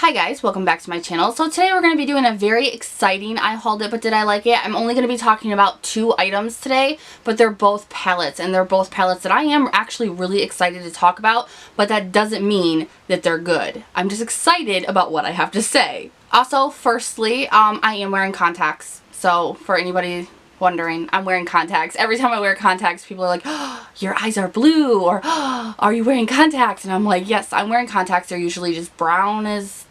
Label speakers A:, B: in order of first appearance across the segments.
A: Hi guys, welcome back to my channel. So today we're going to be doing a very exciting I hauled it but did I like it. I'm only going to be talking about 2 items today, but they're both palettes, and they're both palettes that I am actually really excited to talk about, but that doesn't mean that they're good. I'm just excited about what I have to say. Also, firstly, I am wearing contacts. So for anybody wondering, I'm wearing contacts. Every time I wear contacts, people are like, oh, your eyes are blue, or oh, are you wearing contacts? And I'm like, yes, I'm wearing contacts. They're usually just brown as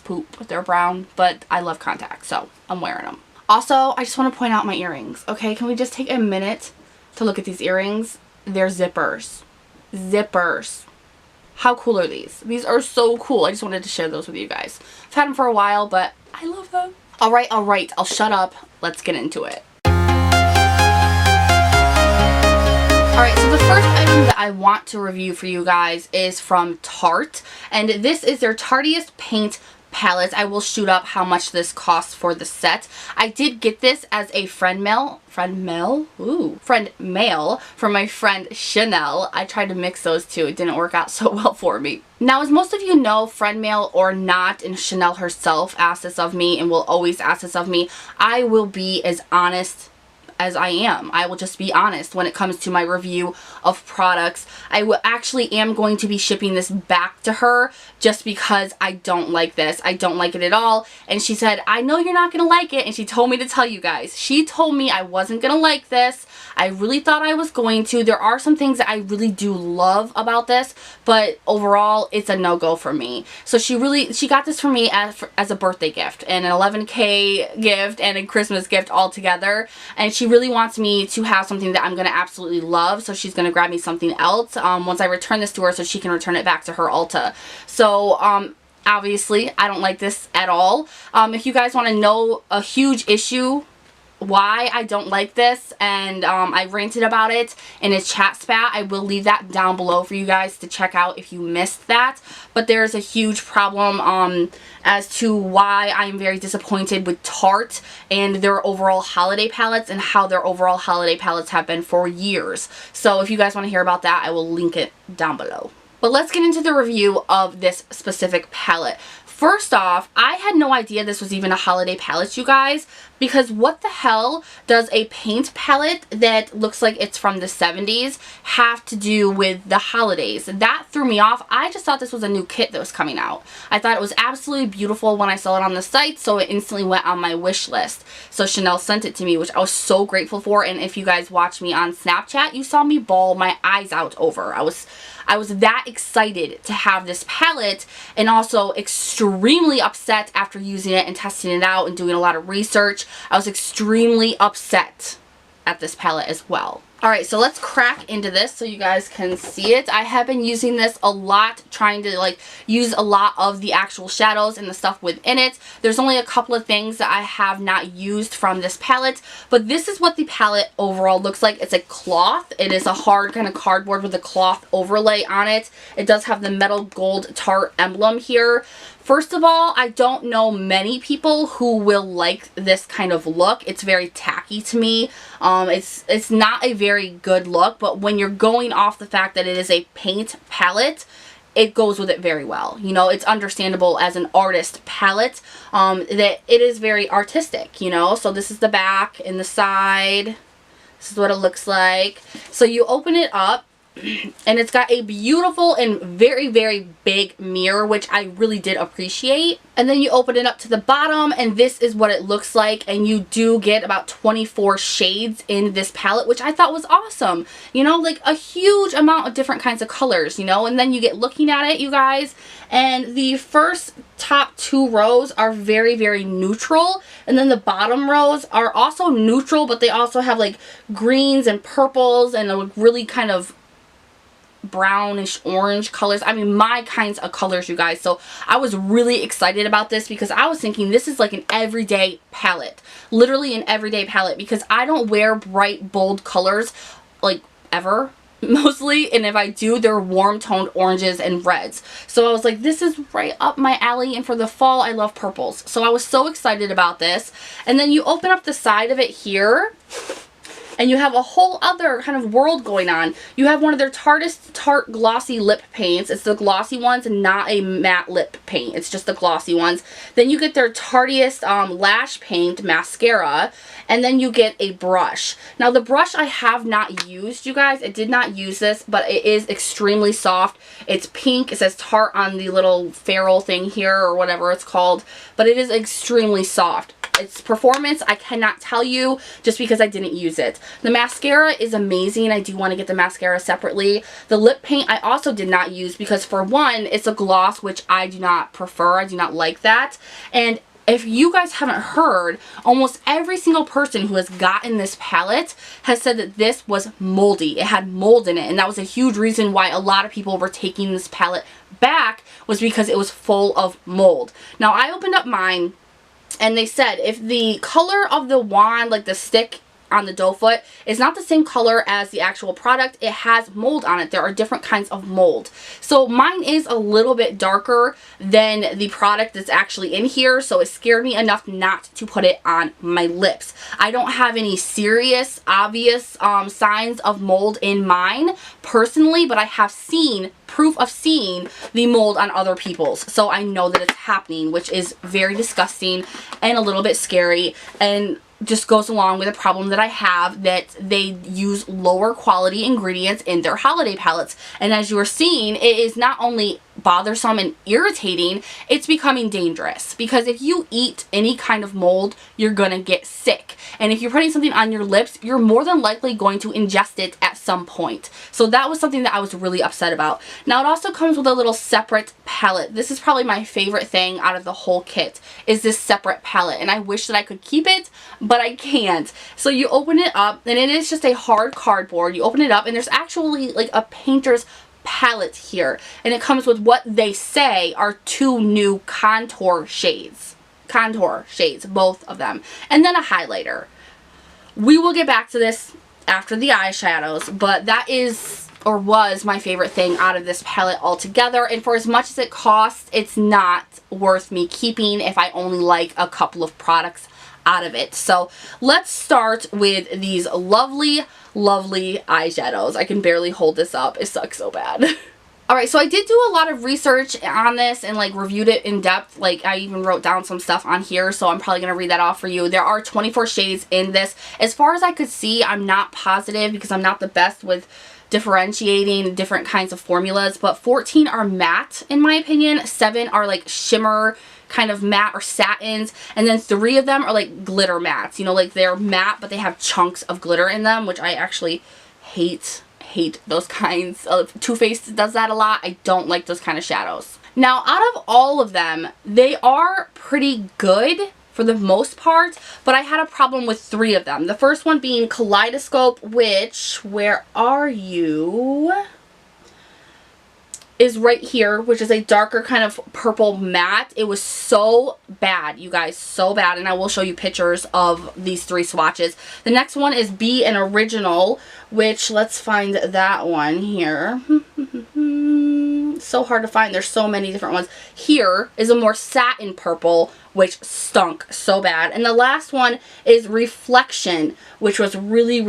A: poop. They're brown, but I love contacts, so I'm wearing them. Also, I just want to point out my earrings. Okay, can we just take a minute to look at these earrings? They're zippers. Zippers. How cool are these? These are so cool. I just wanted to share those with you guys. I've had them for a while, but I love them. Alright, I'll shut up. Let's get into it. Alright, so the first item that I want to review for you guys is from Tarte, and this is their Tarteist Paint Palettes. I will shoot up how much this costs for the set. I did get this as a friend mail from my friend Chanel. I tried to mix those two. It didn't work out so well for me. Now, as most of you know, friend mail or not, and Chanel herself asked this of me and will always ask this of me, I will be as honest as I am. I will just be honest when it comes to my review of products. I actually am going to be shipping this back to her just because I don't like this. I don't like it at all. And she said, I know you're not gonna like it, and she told me to tell you guys. She told me I wasn't gonna like this. I really thought I was going to. There are some things that I really do love about this, but overall it's a no-go for me. So she got this for me as a birthday gift, and an 11K gift, and a Christmas gift all together, and she really wants me to have something that I'm going to absolutely love, so she's going to grab me something else once I return this to her so she can return it back to her Ulta. So obviously I don't like this at all. If you guys want to know a huge issue why I don't like this, and I ranted about it in a chat spat, I will leave that down below for you guys to check out if you missed that. But there's a huge problem as to why I'm very disappointed with Tarte and their overall holiday palettes, and how their overall holiday palettes have been for years. So if you guys want to hear about that, I will link it down below. But let's get into the review of this specific palette. First off, I had no idea this was even a holiday palette, you guys, because what the hell does a paint palette that looks like it's from the 70s have to do with the holidays? That threw me off. I just thought this was a new kit that was coming out. I thought it was absolutely beautiful when I saw it on the site, so it instantly went on my wish list. So Chanel sent it to me, which I was so grateful for, and if you guys watch me on Snapchat, you saw me bawl my eyes out over. I was that excited to have this palette, and also extremely upset after using it and testing it out and doing a lot of research. I was extremely upset at this palette as well. Alright, so let's crack into this so you guys can see it. I have been using this a lot, trying to use a lot of the actual shadows and the stuff within it. There's only a couple of things that I have not used from this palette, but this is what the palette overall looks like. It's a cloth. It is a hard kind of cardboard with a cloth overlay on it. It does have the metal gold Tarte emblem here. First of all, I don't know many people who will like this kind of look. It's very tacky to me. It's not a very good look, but when you're going off the fact that it is a paint palette, it goes with it very well. You know, it's understandable as an artist palette, that it is very artistic, you know. So this is the back and the side. This is what it looks like. So you open it up, and it's got a beautiful and very, very big mirror, which I really did appreciate. And then you open it up to the bottom, and this is what it looks like. And you do get about 24 shades in this palette, which I thought was awesome. You know, like a huge amount of different kinds of colors, you know. And then you get looking at it, you guys, and the first top 2 rows are very, very neutral. And then the bottom rows are also neutral, but they also have like greens and purples and a really kind of brownish orange colors. I mean, my kinds of colors, you guys. So I was really excited about this because I was thinking this is like an everyday palette, literally an everyday palette, because I don't wear bright bold colors like ever, mostly, and if I do, they're warm toned oranges and reds. So I was like, this is right up my alley, and for the fall I love purples. So I was so excited about this. And then you open up the side of it here, And you have a whole other kind of world going on. You have one of their Tarte glossy lip paints. It's the glossy ones and not a matte lip paint. It's just the glossy ones. Then you get their Tartiest lash paint mascara. And then you get a brush. Now the brush I have not used, you guys. I did not use this, but it is extremely soft. It's pink. It says Tarte on the little ferrule thing here or whatever it's called. But it is extremely soft. Its performance, I cannot tell you just because I didn't use it. The mascara is amazing. I do want to get the mascara separately. The lip paint I also did not use because for one, it's a gloss, which I do not prefer. I do not like that. And if you guys haven't heard, almost every single person who has gotten this palette has said that this was moldy. It had mold in it, and that was a huge reason why a lot of people were taking this palette back, was because it was full of mold. Now, I opened up mine, and they said if the color of the wand, like the stick on the doe foot, is not the same color as the actual product, it has mold on it. There are different kinds of mold. So mine is a little bit darker than the product that's actually in here, so it scared me enough not to put it on my lips. I don't have any serious, obvious signs of mold in mine personally, but I have seen proof of seeing the mold on other people's, so I know that it's happening, which is very disgusting and a little bit scary, and just goes along with a problem that I have, that they use lower quality ingredients in their holiday palettes. And as you are seeing, it is not only bothersome and irritating, it's becoming dangerous, because if you eat any kind of mold, you're gonna get sick. And if you're putting something on your lips, you're more than likely going to ingest it at some point. So that was something that I was really upset about. Now it also comes with a little separate palette. This is probably my favorite thing out of the whole kit, is this separate palette, and I wish that I could keep it, but I can't. So you open it up, and it is just a hard cardboard. You open it up, and there's actually like a painter's palette here, and it comes with what they say are 2 new contour shades, both of them, and then a highlighter. We will get back to this after the eyeshadows, but that is, or was, my favorite thing out of this palette altogether. And for as much as it costs, it's not worth me keeping if I only like a couple of products out of it. So let's start with these lovely eyeshadows. I can barely hold this up. It sucks so bad. Alright, so I did do a lot of research on this and like reviewed it in depth. Like I even wrote down some stuff on here, so I'm probably going to read that off for you. There are 24 shades in this. As far as I could see, I'm not positive because I'm not the best with differentiating different kinds of formulas, but 14 are matte in my opinion. 7 are like shimmer kind of matte or satins, and then 3 of them are like glitter mattes. You know, like they're matte but they have chunks of glitter in them, which I actually hate those kinds of. Too Faced does that a lot. I don't like those kind of shadows. Now out of all of them, they are pretty good for the most part, but I had a problem with 3 of them. The first one being Kaleidoscope, which, where are you? Is right here, which is a darker kind of purple matte. It was so bad, you guys, so bad, and I will show you pictures of these 3 swatches. The next one is Be an Original, which, let's find that one here. So hard to find. There's so many different ones. Here is a more satin purple, which stunk so bad. And the last one is Reflection, which was really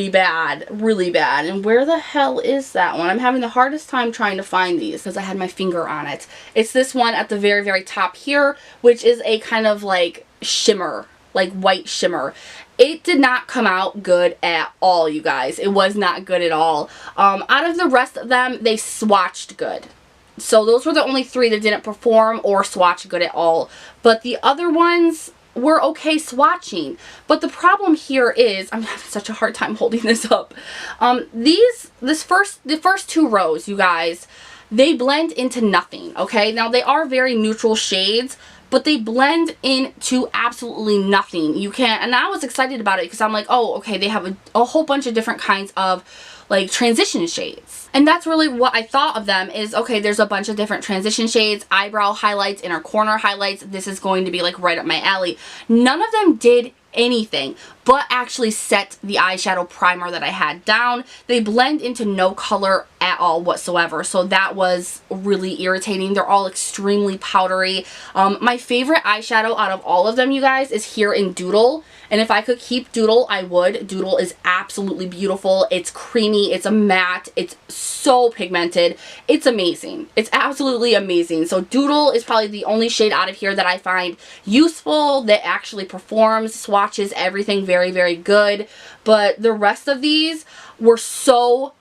A: bad. Really bad. And where the hell is that one? I'm having the hardest time trying to find these because I had my finger on it. It's this one at the very top here, which is a kind of like shimmer, like white shimmer. It did not come out good at all, you guys. It was not good at all. Out of the rest of them, they swatched good. So those were the only 3 that didn't perform or swatch good at all. But the other ones were okay swatching. But the problem here is, I'm having such a hard time holding this up. The first 2 rows, you guys, they blend into nothing, okay? Now they are very neutral shades, but they blend into absolutely nothing. You can't, and I was excited about it because I'm like, oh, okay, they have a whole bunch of different kinds of like transition shades. And that's really what I thought of them is, okay, there's a bunch of different transition shades, eyebrow highlights, inner corner highlights. This is going to be like right up my alley. None of them did anything but actually set the eyeshadow primer that I had down. They blend into no color at all whatsoever, so that was really irritating. They're all extremely powdery. My favorite eyeshadow out of all of them, you guys, is here in Doodle, and if I could keep Doodle, I would. Doodle is absolutely beautiful. It's creamy, it's a matte, it's so pigmented. It's amazing. It's absolutely amazing. So Doodle is probably the only shade out of here that I find useful, that actually performs, swatches everything very, very good. But the rest of these were so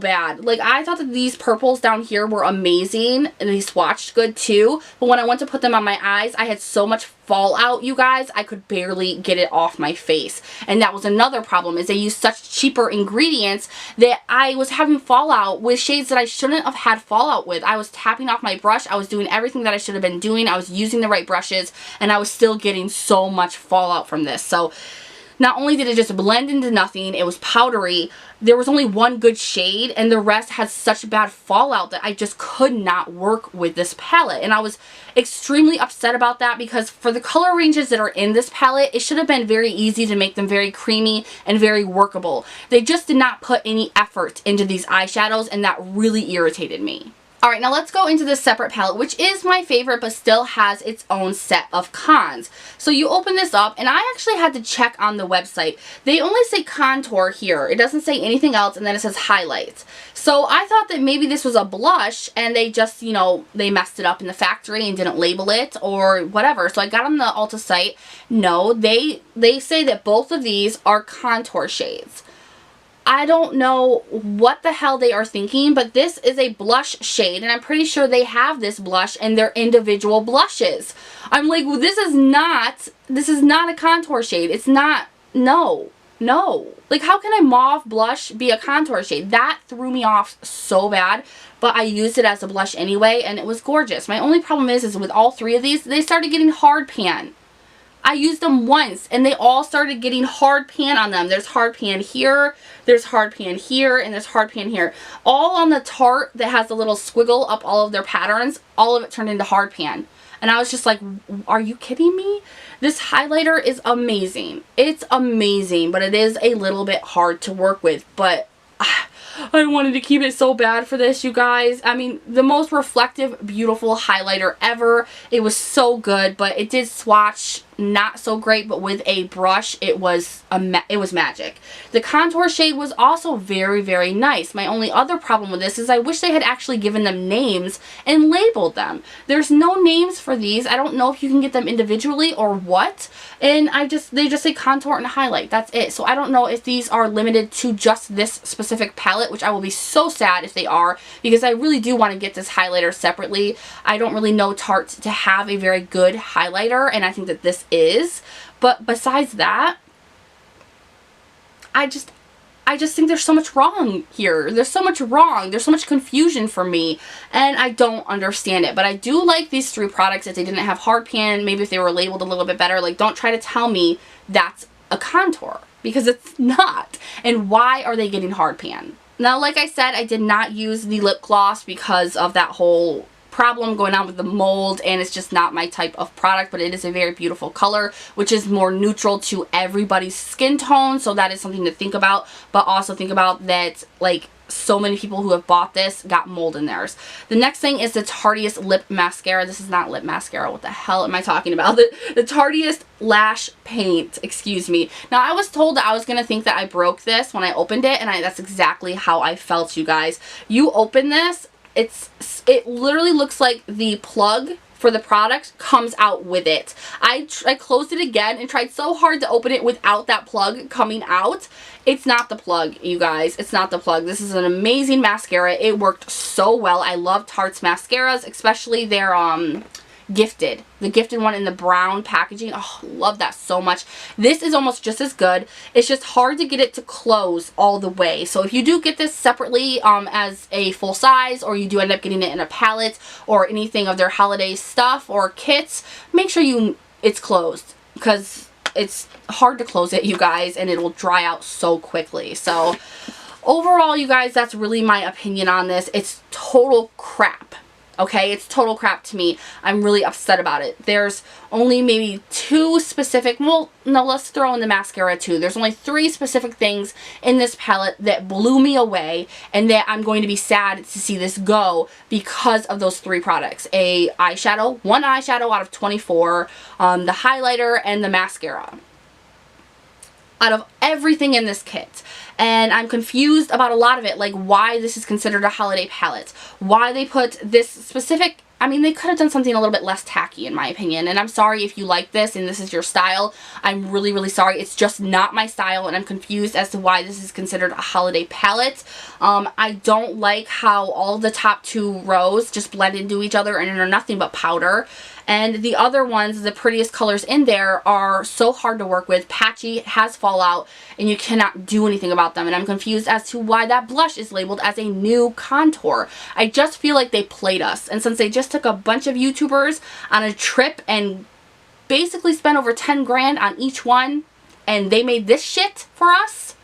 A: bad. Like, I thought that these purples down here were amazing and they swatched good too, but when I went to put them on my eyes, I had so much fallout, you guys, I could barely get it off my face. And that was another problem, is they used such cheaper ingredients that I was having fallout with shades that I shouldn't have had fallout with. I was tapping off my brush, I was doing everything that I should have been doing, I was using the right brushes, and I was still getting so much fallout from this. So not only did it just blend into nothing, it was powdery, there was only one good shade, and the rest had such bad fallout that I just could not work with this palette. And I was extremely upset about that, because for the color ranges that are in this palette, it should have been very easy to make them very creamy and very workable. They just did not put any effort into these eyeshadows, and that really irritated me. Alright, now let's go into this separate palette, which is my favorite but still has its own set of cons. So you open this up, and I actually had to check on the website. They only say contour here. It doesn't say anything else, and then it says highlights. So I thought that maybe this was a blush, and they just, you know, they messed it up in the factory and didn't label it or whatever. So I got on the Ulta site. No, they say that both of these are contour shades. I don't know what the hell they are thinking, but this is a blush shade, and I'm pretty sure they have this blush in their individual blushes. I'm like, well, this is not a contour shade. It's not, no. Like, how can a mauve blush be a contour shade? That threw me off so bad, but I used it as a blush anyway, and it was gorgeous. My only problem is with all three of these, they started getting hard pan. I used them once and they all started getting hard pan on them. There's hard pan here, there's hard pan here, and there's hard pan here. All on the Tarte that has the little squiggle up all of their patterns, all of it turned into hard pan. And I was just like, are you kidding me? This highlighter is amazing. It's amazing, but it is a little bit hard to work with. But I wanted to keep it so bad for this, you guys. I mean, the most reflective, beautiful highlighter ever. It was so good, but it did swatch not so great, but with a brush, it was magic. The contour shade was also very, very nice. My only other problem with this is I wish they had actually given them names and labeled them. There's no names for these. I don't know if you can get them individually or what. And they just say contour and highlight. That's it. So I don't know if these are limited to just this specific palette, which I will be so sad if they are, because I really do want to get this highlighter separately. I don't really know Tarte to have a very good highlighter, and I think that this is. But besides that, I just think there's so much wrong here. There's so much wrong. There's so much confusion for me, and I don't understand it. But I do like these three products. If they didn't have hard pan, maybe if they were labeled a little bit better, like, don't try to tell me that's a contour, because it's not. And why are they getting hard pan? Now, like I said, I did not use the lip gloss because of that whole problem going on with the mold, and it's just not my type of product, but it is a very beautiful color, which is more neutral to everybody's skin tone, so that is something to think about. But also think about that, like, so many people who have bought this got mold in theirs. The next thing is the Tarteist Lip Mascara. This is not lip mascara. What the hell am I talking about? The Tarteist Lash Paint. Excuse me. Now, I was told that I was going to think that I broke this when I opened it, and that's exactly how I felt, you guys. You open this, it literally looks like the plug for the product comes out with it. I closed it again and tried so hard to open it without that plug coming out. It's not the plug, you guys. It's not the plug. This is an amazing mascara. It worked so well. I love Tarte's mascaras, especially their Gifted. The Gifted one in the brown packaging. Oh, love that so much. This is almost just as good. It's just hard to get it to close all the way. So if you do get this separately as a full size, or you do end up getting it in a palette or anything of their holiday stuff or kits, make sure it's closed, because it's hard to close it, you guys, and it will dry out so quickly. So overall, you guys, that's really my opinion on this. It's total crap. okay? It's total crap to me. I'm really upset about it. There's only maybe 2 specific, well, no, let's throw in the mascara too. There's only 3 specific things in this palette that blew me away and that I'm going to be sad to see this go because of those 3 products. A eyeshadow, 1 eyeshadow out of 24, the highlighter, and the mascara. Out of everything in this kit. And I'm confused about a lot of it, like why this is considered a holiday palette. Why they put this specific, I mean, they could have done something a little bit less tacky in my opinion. And I'm sorry if you like this and this is your style. I'm really, really sorry. It's just not my style and I'm confused as to why this is considered a holiday palette. I don't like how all the top 2 rows just blend into each other and are nothing but powder. And the other ones, the prettiest colors in there, are so hard to work with, patchy, has fallout, and you cannot do anything about them. And I'm confused as to why that blush is labeled as a new contour. I just feel like they played us. And since they just took a bunch of YouTubers on a trip and basically spent over 10 grand on each one, and they made this shit for us,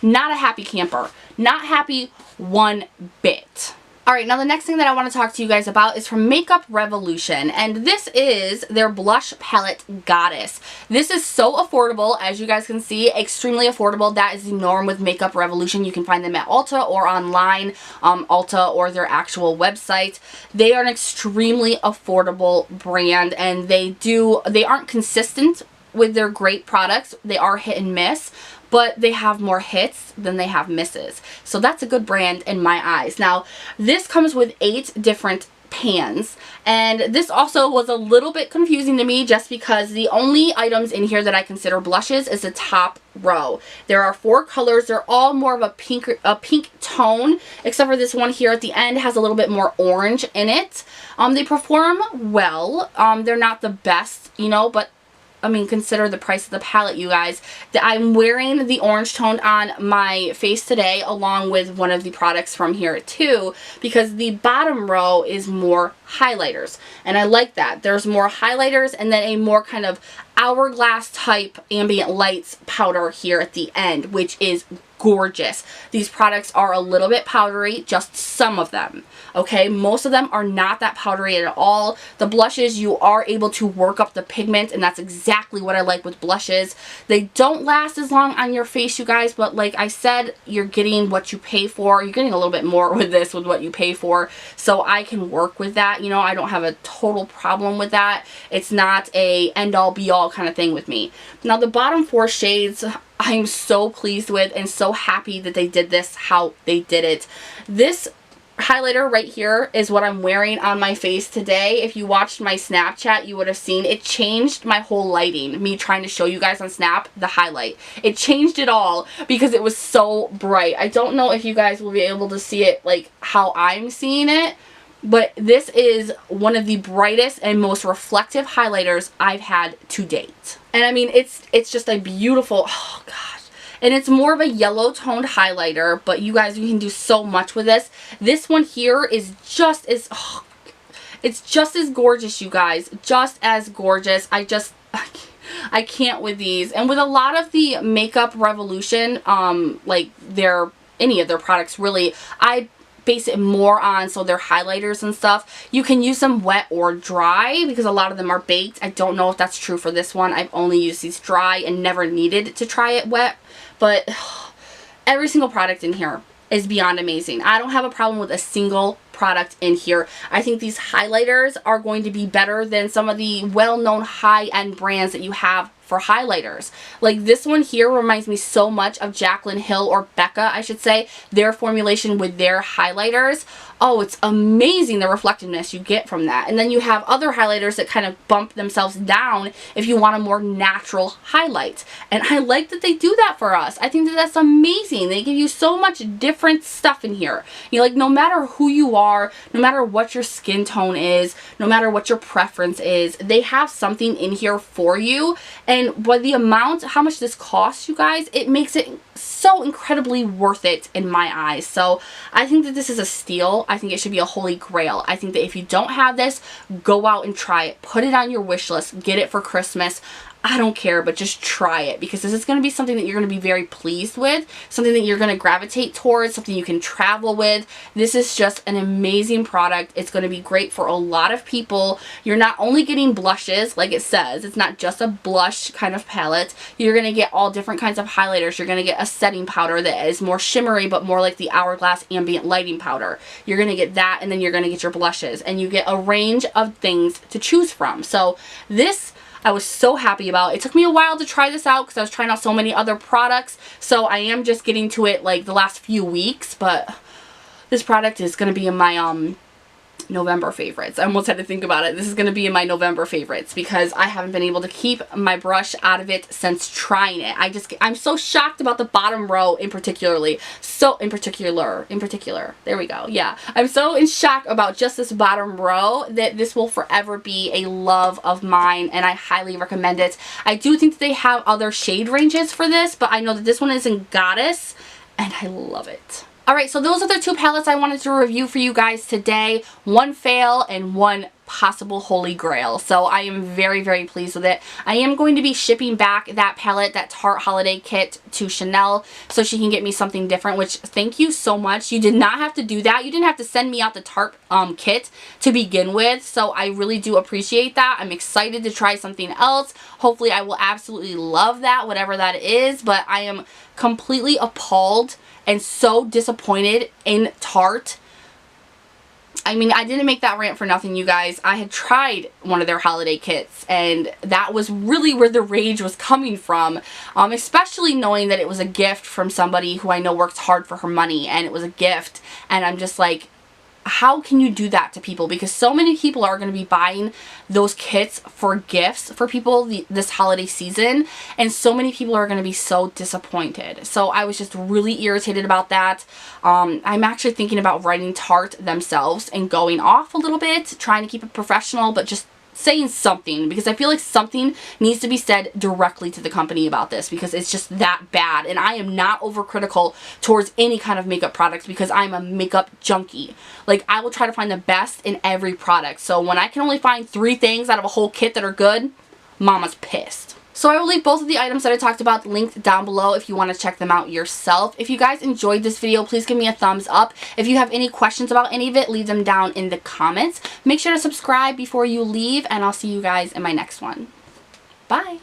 A: not a happy camper. Not happy one bit. Alright, now the next thing that I want to talk to you guys about is from Makeup Revolution, and this is their blush palette Goddess. This is so affordable, as you guys can see, extremely affordable. That is the norm with Makeup Revolution. You can find them at Ulta or online, Ulta or their actual website. They are an extremely affordable brand, and they aren't consistent with their great products. They are hit and miss, but they have more hits than they have misses. So that's a good brand in my eyes. Now, this comes with 8 different pans, and this also was a little bit confusing to me just because the only items in here that I consider blushes is the top row. There are 4 colors. They're all more of a pink tone, except for this one here at the end has a little bit more orange in it. They perform well. They're not the best, you know, but I mean, consider the price of the palette, you guys. I'm wearing the orange tone on my face today along with one of the products from here too, because the bottom row is more highlighters. And I like that. There's more highlighters and then a more kind of hourglass type ambient lights powder here at the end, which is gorgeous. These products are a little bit powdery, just some of them. Okay, most of them are not that powdery at all. The blushes, you are able to work up the pigment, and that's exactly what I like with blushes. They don't last as long on your face, you guys, but like I said, you're getting what you pay for. You're getting a little bit more with this, with what you pay for, so I can work with that. You know, I don't have a total problem with that. It's not a end-all be-all kind of thing with me. Now, the bottom 4 shades I'm so pleased with and so happy that they did this how they did it. This highlighter right here is what I'm wearing on my face today. If you watched my Snapchat, you would have seen it changed my whole lighting. Me trying to show you guys on Snap the highlight. It changed it all because it was so bright. I don't know if you guys will be able to see it like how I'm seeing it, but this is one of the brightest and most reflective highlighters I've had to date. And I mean, it's just a beautiful, oh gosh. And it's more of a yellow toned highlighter, but you guys, you can do so much with this. This one here is just as, oh, it's just as gorgeous, you guys. Just as gorgeous. I can't with these. And with a lot of the Makeup Revolution, like any of their products really, I base it more on, so their highlighters and stuff, you can use them wet or dry because a lot of them are baked. I don't know if that's true for this one. I've only used these dry and never needed to try it wet, but every single product in here is beyond amazing. I don't have a problem with a single product in here. I think these highlighters are going to be better than some of the well-known high-end brands that you have for highlighters. Like this one here reminds me so much of Jaclyn Hill, or Becca I should say, their formulation with their highlighters. Oh, it's amazing the reflectiveness you get from that. And then you have other highlighters that kind of bump themselves down if you want a more natural highlight. And I like that they do that for us. I think that that's amazing. They give you so much different stuff in here. You know, like no matter who you are, no matter what your skin tone is, no matter what your preference is, they have something in here for you. And by the amount, how much this costs, you guys, it makes it so incredibly worth it in my eyes. So I think that this is a steal. I think it should be a holy grail. I think that if you don't have this, go out and try it. Put it on your wish list. Get it for Christmas. I don't care, but just try it, because this is going to be something that you're going to be very pleased with, something that you're going to gravitate towards, something you can travel with. This is just an amazing product. It's going to be great for a lot of people. You're not only getting blushes, like it says, it's not just a blush kind of palette. You're going to get all different kinds of highlighters. You're going to get a setting powder that is more shimmery, but more like the Hourglass ambient lighting powder. You're going to get that, and then you're going to get your blushes, and you get a range of things to choose from. So this I was so happy about. It took me a while to try this out because I was trying out so many other products, so I am just getting to it like the last few weeks, but this product is going to be in my November favorites. I almost had to think about it. This is going to be in my November favorites because I haven't been able to keep my brush out of it since trying it. I'm so shocked about the bottom row in particular. There we go. Yeah. I'm so in shock about just this bottom row that this will forever be a love of mine, and I highly recommend it. I do think that they have other shade ranges for this, but I know that this one is in Goddess, and I love it. Alright, so those are the two palettes I wanted to review for you guys today. One fail and one possible Holy Grail. So I am very, very pleased with it. I am going to be shipping back that palette, that Tarte holiday kit, to Chanel so she can get me something different, which thank you so much. You did not have to do that. You didn't have to send me out the Tarte kit to begin with. So I really do appreciate that. I'm excited to try something else. Hopefully I will absolutely love that, whatever that is. But I am completely appalled and so disappointed in Tarte. I mean, I didn't make that rant for nothing, you guys. I had tried one of their holiday kits, and that was really where the rage was coming from, especially knowing that it was a gift from somebody who I know works hard for her money, and it was a gift, and I'm just like, how can you do that to people? Because so many people are going to be buying those kits for gifts for people this holiday season, and so many people are going to be so disappointed. So I was just really irritated about that. I'm actually thinking about writing Tarte themselves and going off a little bit, trying to keep it professional, but just saying something, because I feel like something needs to be said directly to the company about this, because it's just that bad. And I am not overcritical towards any kind of makeup products because I'm a makeup junkie. Like, I will try to find the best in every product. So when I can only find 3 things out of a whole kit that are good, mama's pissed. So I will leave both of the items that I talked about linked down below if you want to check them out yourself. If you guys enjoyed this video, please give me a thumbs up. If you have any questions about any of it, leave them down in the comments. Make sure to subscribe before you leave, and I'll see you guys in my next one. Bye!